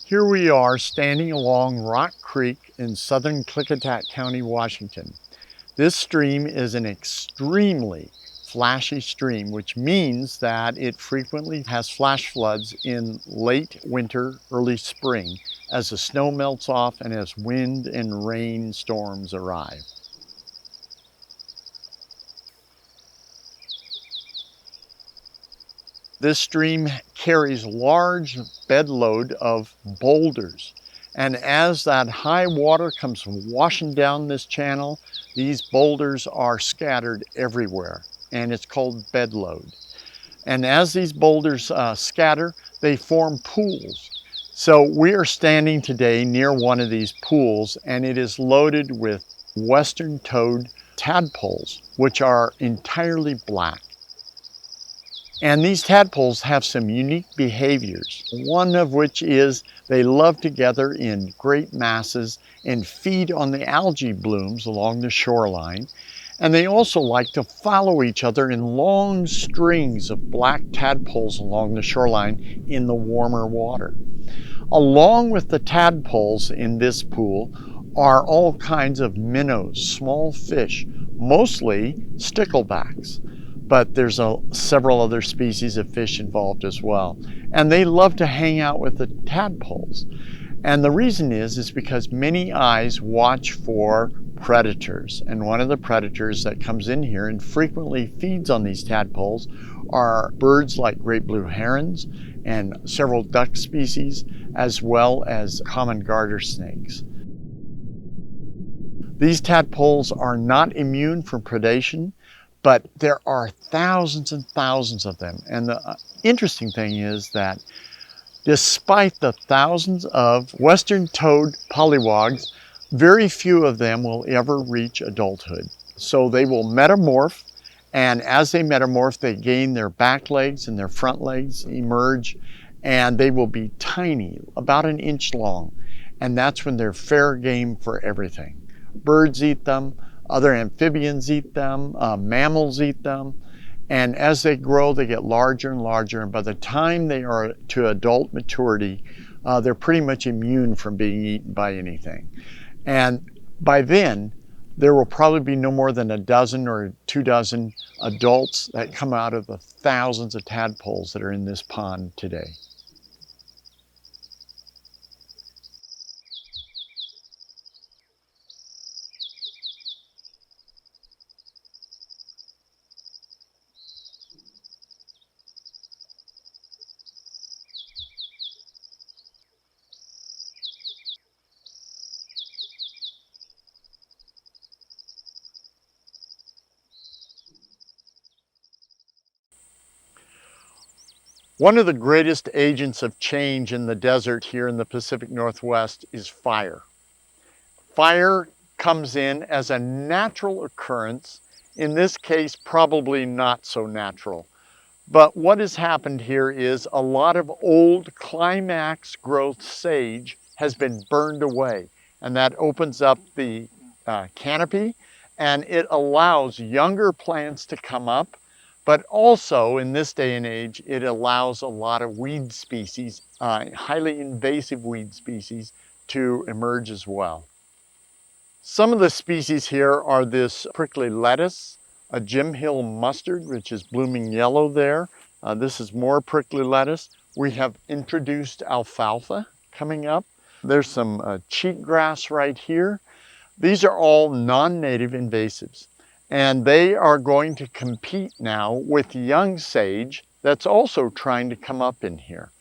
Here we are standing along Rock Creek in southern Klickitat County, Washington. This stream is an extremely flashy stream, which means that it frequently has flash floods in late winter, early spring, as the snow melts off and as wind and rain storms arrive. This stream carries large bedload of boulders. And as that high water comes washing down this channel, these boulders are scattered everywhere, and it's called bedload. And as these boulders scatter, they form pools. So we are standing today near one of these pools, and it is loaded with western-toed tadpoles, which are entirely black. And these tadpoles have some unique behaviors, one of which is they love to gather in great masses and feed on the algae blooms along the shoreline. And they also like to follow each other in long strings of black tadpoles along the shoreline in the warmer water. Along with the tadpoles in this pool are all kinds of minnows, small fish, mostly sticklebacks. But there's several other species of fish involved as well. And they love to hang out with the tadpoles. And the reason is because many eyes watch for predators. And one of the predators that comes in here and frequently feeds on these tadpoles are birds like great blue herons and several duck species, as well as common garter snakes. These tadpoles are not immune from predation, but there are thousands and thousands of them. And the interesting thing is that despite the thousands of western-toed pollywogs, very few of them will ever reach adulthood. So they will metamorph, and as they metamorph, they gain their back legs and their front legs emerge, and they will be tiny, about an inch long. And that's when they're fair game for everything. Birds eat them. Other amphibians eat them, mammals eat them, and as they grow, they get larger and larger, and by the time they are to adult maturity, they're pretty much immune from being eaten by anything. And by then, there will probably be no more than a dozen or 2 dozen adults that come out of the thousands of tadpoles that are in this pond today. One of the greatest agents of change in the desert here in the Pacific Northwest is fire. Fire comes in as a natural occurrence, in this case probably not so natural. But what has happened here is a lot of old climax growth sage has been burned away, and that opens up the canopy, and it allows younger plants to come up. But also, in this day and age, it allows a lot of weed species, highly invasive weed species, to emerge as well. Some of the species here are this prickly lettuce, a Jim Hill mustard, which is blooming yellow there. This is more prickly lettuce. We have introduced alfalfa coming up. There's some cheatgrass right here. These are all non-native invasives. And they are going to compete now with young sage that's also trying to come up in here.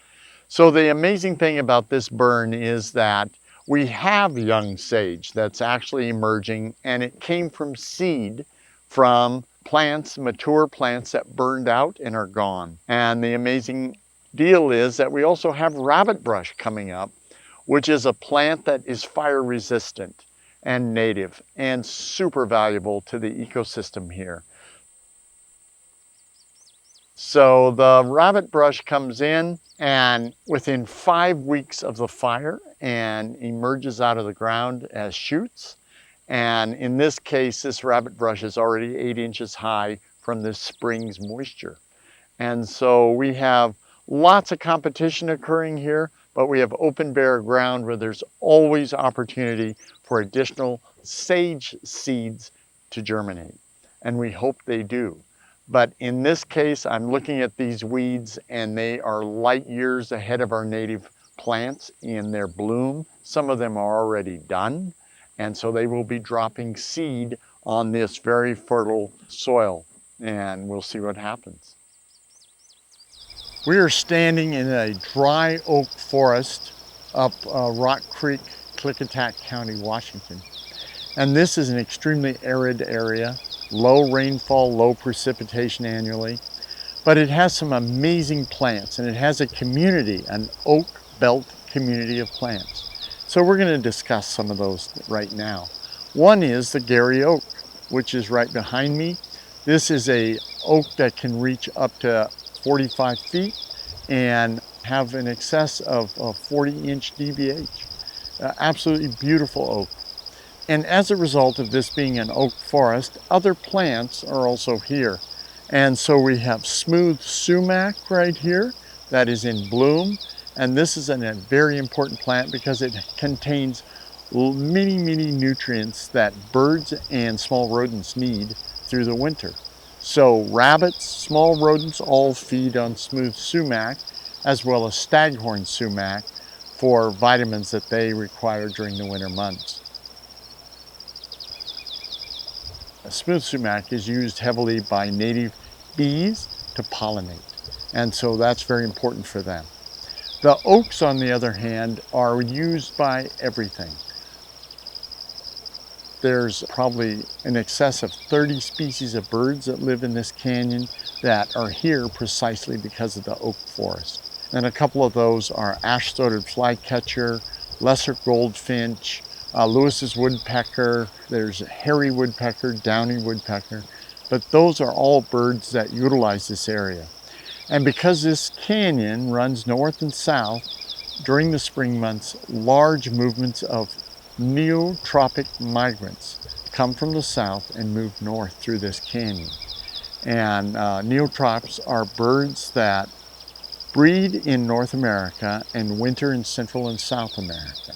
So the amazing thing about this burn is that we have young sage that's actually emerging, and it came from seed from plants, mature plants that burned out and are gone. And the amazing deal is that we also have rabbit brush coming up, which is a plant that is fire resistant and native and super valuable to the ecosystem here. So the rabbit brush comes in and within 5 weeks of the fire and emerges out of the ground as shoots. And in this case, this rabbit brush is already 8 inches high from this spring's moisture. And so we have lots of competition occurring here, but we have open bare ground where there's always opportunity for additional sage seeds to germinate. And we hope they do. But in this case, I'm looking at these weeds and they are light years ahead of our native plants in their bloom. Some of them are already done, and so they will be dropping seed on this very fertile soil, and we'll see what happens. We are standing in a dry oak forest up Rock Creek, Klickitat County, Washington. And this is an extremely arid area, low rainfall, low precipitation annually, but it has some amazing plants, and it has a community, an oak belt community of plants. So we're going to discuss some of those right now. One is the Gerry Oak, which is right behind me. This is a oak that can reach up to 45 feet and have an excess of 40-inch DBH. Absolutely beautiful oak. And as a result of this being an oak forest, other plants are also here. And so we have smooth sumac right here that is in bloom. And this is a very important plant because it contains many nutrients that birds and small rodents need through the winter. So rabbits, small rodents all feed on smooth sumac, as well as staghorn sumac for vitamins that they require during the winter months. Smooth sumac is used heavily by native bees to pollinate, and so that's very important for them. The oaks, on the other hand, are used by everything. There's probably in excess of 30 species of birds that live in this canyon that are here precisely because of the oak forest. And a couple of those are ash-throated flycatcher, lesser goldfinch, Lewis's woodpecker, there's hairy woodpecker, downy woodpecker, but those are all birds that utilize this area. And because this canyon runs north and south, during the spring months, large movements of neotropic migrants come from the south and move north through this canyon. And neotrops are birds that breed in North America and winter in Central and South America.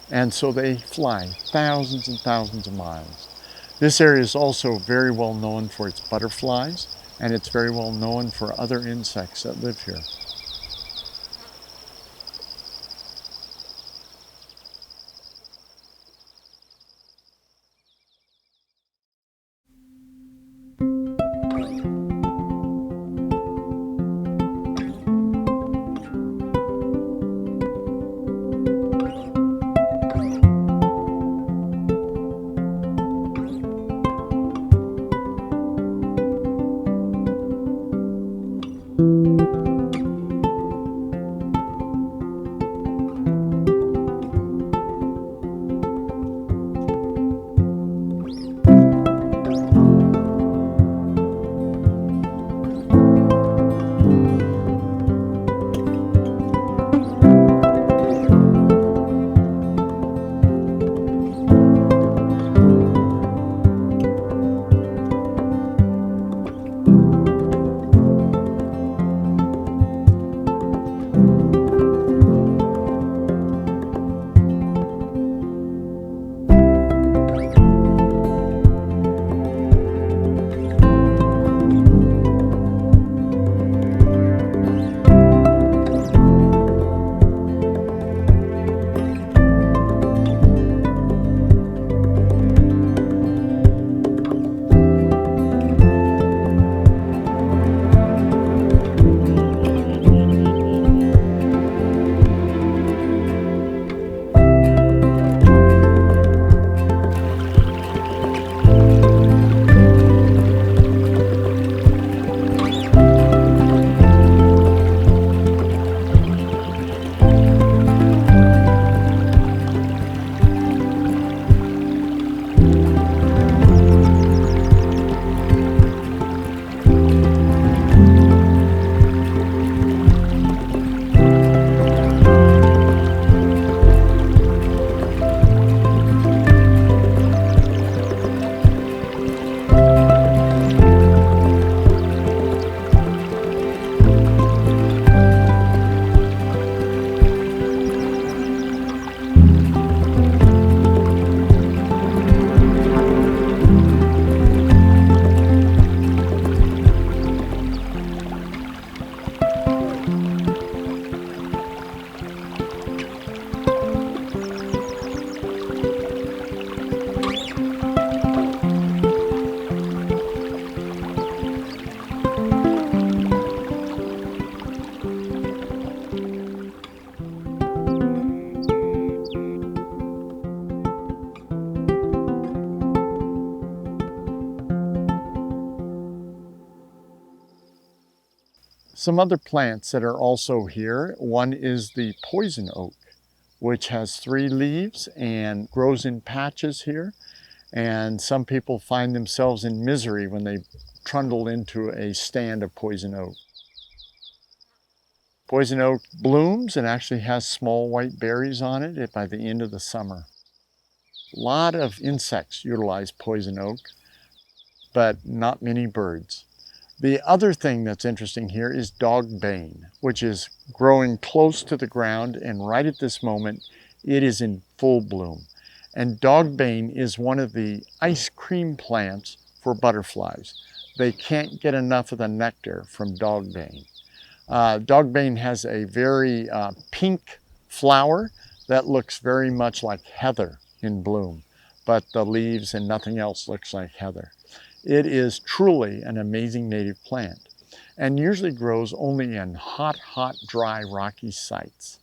And so they fly thousands and thousands of miles. This area is also very well known for its butterflies, and it's very well known for other insects that live here. Some other plants that are also here, one is the poison oak, which has 3 leaves and grows in patches here. And some people find themselves in misery when they trundle into a stand of poison oak. Poison oak blooms and actually has small white berries on it by the end of the summer. A lot of insects utilize poison oak, but not many birds. The other thing that's interesting here is dogbane, which is growing close to the ground, and right at this moment, it is in full bloom. And dogbane is one of the ice cream plants for butterflies. They can't get enough of the nectar from dogbane. Dogbane has a very pink flower that looks very much like heather in bloom, but the leaves and nothing else looks like heather. It is truly an amazing native plant and usually grows only in hot, dry, rocky sites,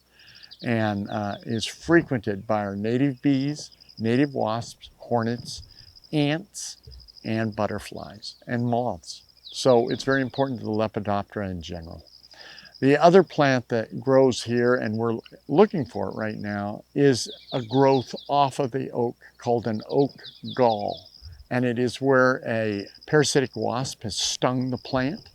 and is frequented by our native bees, native wasps, hornets, ants, and butterflies, and moths. So it's very important to the Lepidoptera in general. The other plant that grows here, and we're looking for it right now, is a growth off of the oak called an oak gall. And it is where a parasitic wasp has stung the plant,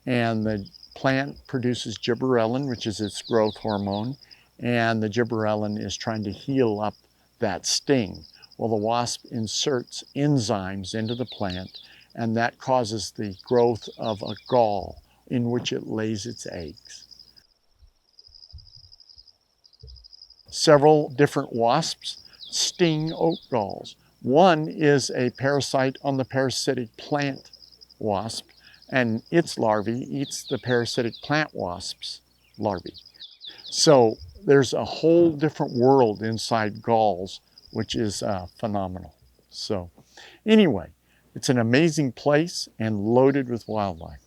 and the plant produces gibberellin, which is its growth hormone, and the gibberellin is trying to heal up that sting. Well, the wasp inserts enzymes into the plant, and that causes the growth of a gall in which it lays its eggs. Several different wasps sting oak galls. One is a parasite on the parasitic plant wasp, and its larvae eats the parasitic plant wasp's larvae. So there's a whole different world inside galls, which is phenomenal. So anyway, it's an amazing place and loaded with wildlife.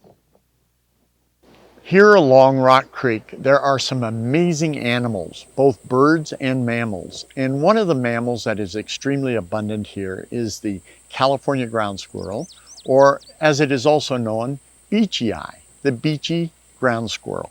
Here along Rock Creek, there are some amazing animals, both birds and mammals. And one of the mammals that is extremely abundant here is the California ground squirrel, or as it is also known, Beechey, the Beechey ground squirrel.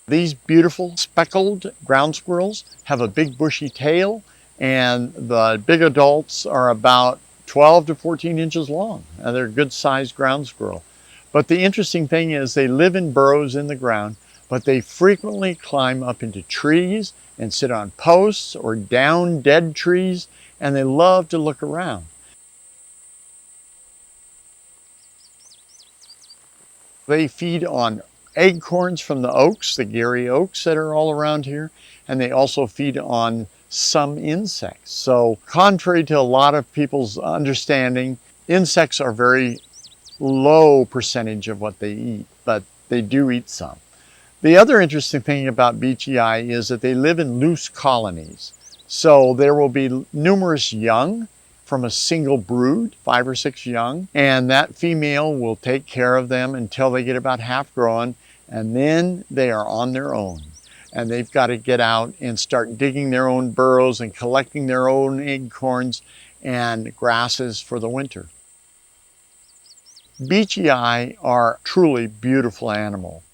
These beautiful speckled ground squirrels have a big bushy tail, and the big adults are about 12 to 14 inches long. And they're a good sized ground squirrel. But the interesting thing is they live in burrows in the ground, but they frequently climb up into trees and sit on posts or down dead trees, and they love to look around. They feed on acorns from the oaks, the Gerry Oaks that are all around here, and they also feed on some insects. So contrary to a lot of people's understanding, insects are very low percentage of what they eat, but they do eat some. The other interesting thing about Beechey is that they live in loose colonies. So there will be numerous young from a single brood, 5 or 6 young, and that female will take care of them until they get about half grown, and then they are on their own. And they've got to get out and start digging their own burrows and collecting their own acorns and grasses for the winter. Beechey are truly beautiful animal.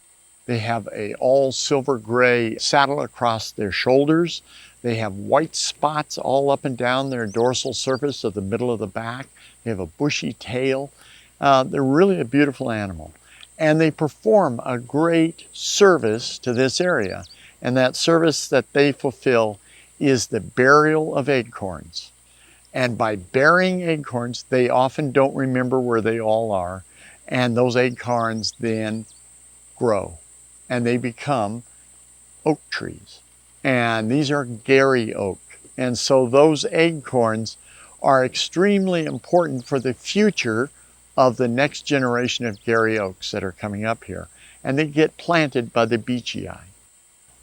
They have a all silver gray saddle across their shoulders. They have white spots all up and down their dorsal surface of the middle of the back. They have a bushy tail. They're really a beautiful animal. And they perform a great service to this area. And that service that they fulfill is the burial of acorns. And by burying acorns, they often don't remember where they all are. And those acorns then grow and they become oak trees. And these are Gerry Oak. And so those acorns are extremely important for the future of the next generation of Gerry Oaks that are coming up here. And they get planted by the Beechey.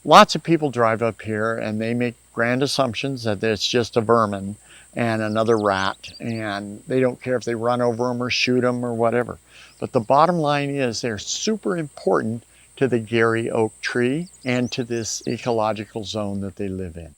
Lots of people drive up here and they make grand assumptions that it's just a vermin and another rat, and they don't care if they run over them or shoot them or whatever. But the bottom line is they're super important to the Gerry Oak tree and to this ecological zone that they live in.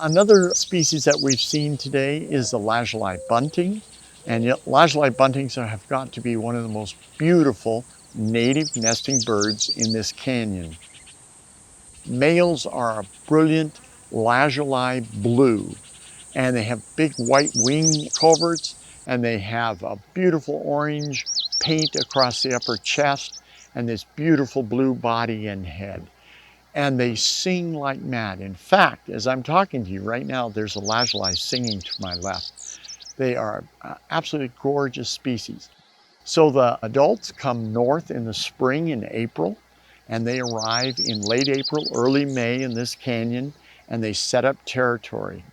Another species that we've seen today is the lazuli bunting. And yet lazuli buntings have got to be one of the most beautiful native nesting birds in this canyon. Males are a brilliant lazuli blue, and they have big white wing coverts, and they have a beautiful orange paint across the upper chest, and this beautiful blue body and head. And they sing like mad. In fact, as I'm talking to you right now, there's a lazuli singing to my left. They are absolutely gorgeous species. So the adults come north in the spring in April, and they arrive in late April, early May in this canyon, and they set up territory.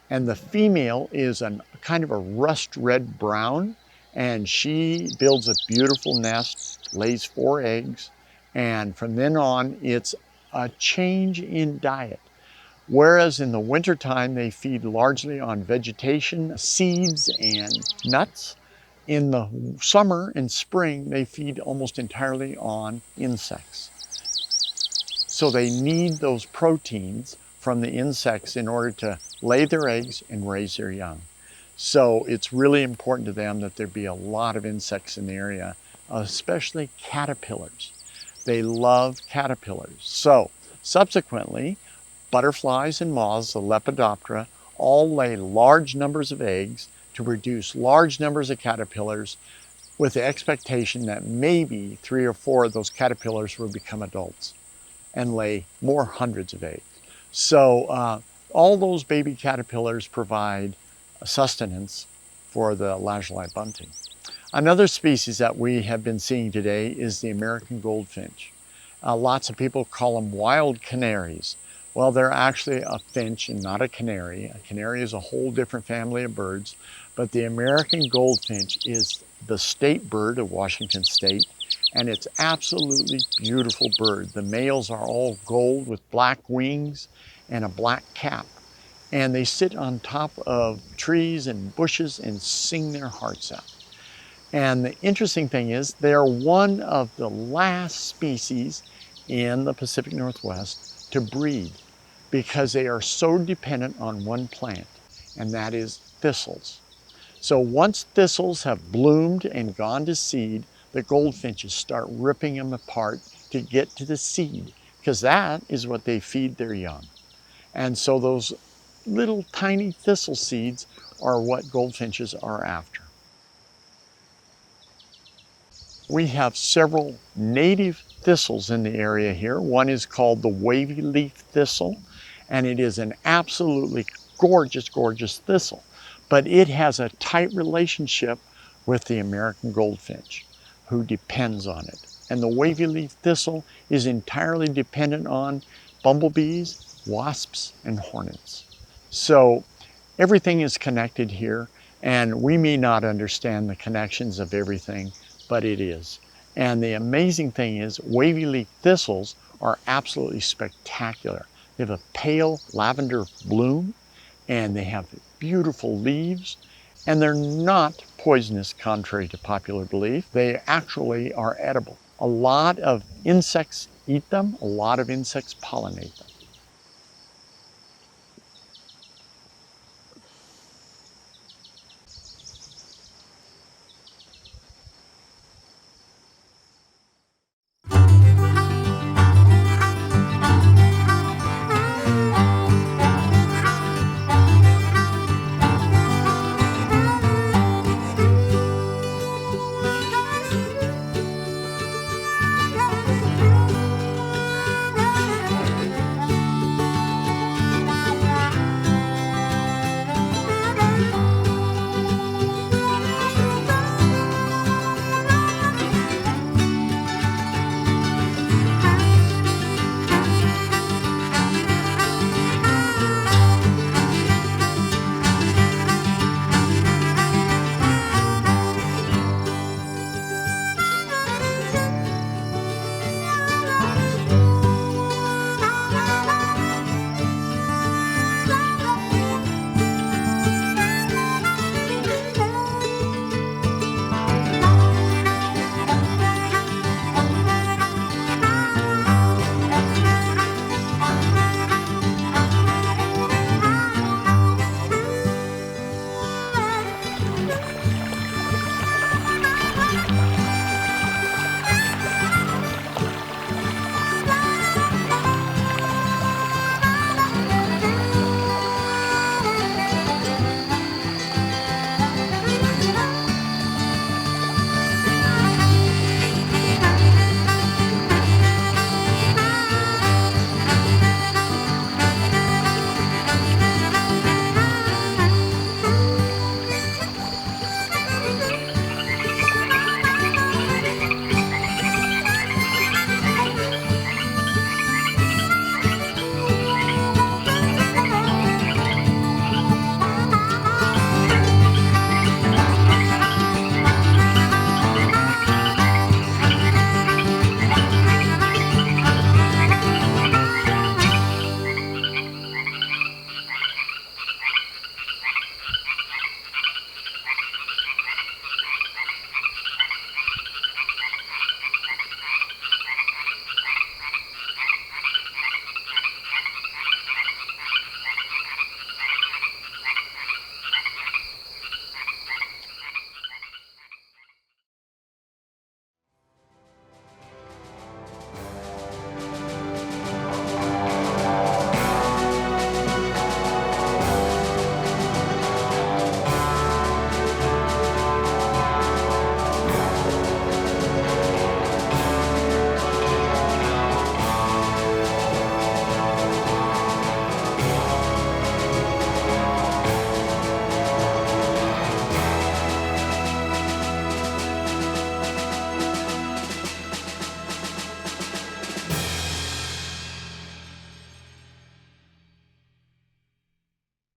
And the female is a kind of a rust red brown, and she builds a beautiful nest, lays 4 eggs, and from then on it's a change in diet. Whereas in the wintertime they feed largely on vegetation, seeds, and nuts, in the summer and spring they feed almost entirely on insects. So they need those proteins from the insects in order to lay their eggs and raise their young. So it's really important to them that there be a lot of insects in the area, especially caterpillars. They love caterpillars. So subsequently, butterflies and moths, the Lepidoptera, all lay large numbers of eggs to produce large numbers of caterpillars, with the expectation that maybe 3 or 4 of those caterpillars will become adults and lay more hundreds of eggs. So all those baby caterpillars provide sustenance for the lazuli bunting. Another species that we have been seeing today is the American goldfinch. Lots of people call them wild canaries. Well, they're actually a finch and not a canary. A canary is a whole different family of birds, but the American goldfinch is the state bird of Washington State, and it's absolutely beautiful bird. The males are all gold with black wings and a black cap, and they sit on top of trees and bushes and sing their hearts out. And the interesting thing is they are one of the last species in the Pacific Northwest to breed, because they are so dependent on one plant, and that is thistles. So once thistles have bloomed and gone to seed, the goldfinches start ripping them apart to get to the seed, because that is what they feed their young. And so those little tiny thistle seeds are what goldfinches are after. We have several native thistles in the area here. One is called the wavy leaf thistle, and it is an absolutely gorgeous, gorgeous thistle. But it has a tight relationship with the American goldfinch, who depends on it. And the wavy leaf thistle is entirely dependent on bumblebees, wasps, and hornets. So everything is connected here, and we may not understand the connections of everything, but it is. And the amazing thing is wavy leaf thistles are absolutely spectacular. They have a pale lavender bloom, and they have beautiful leaves, and they're not poisonous, contrary to popular belief. They actually are edible. A lot of insects eat them, a lot of insects pollinate them.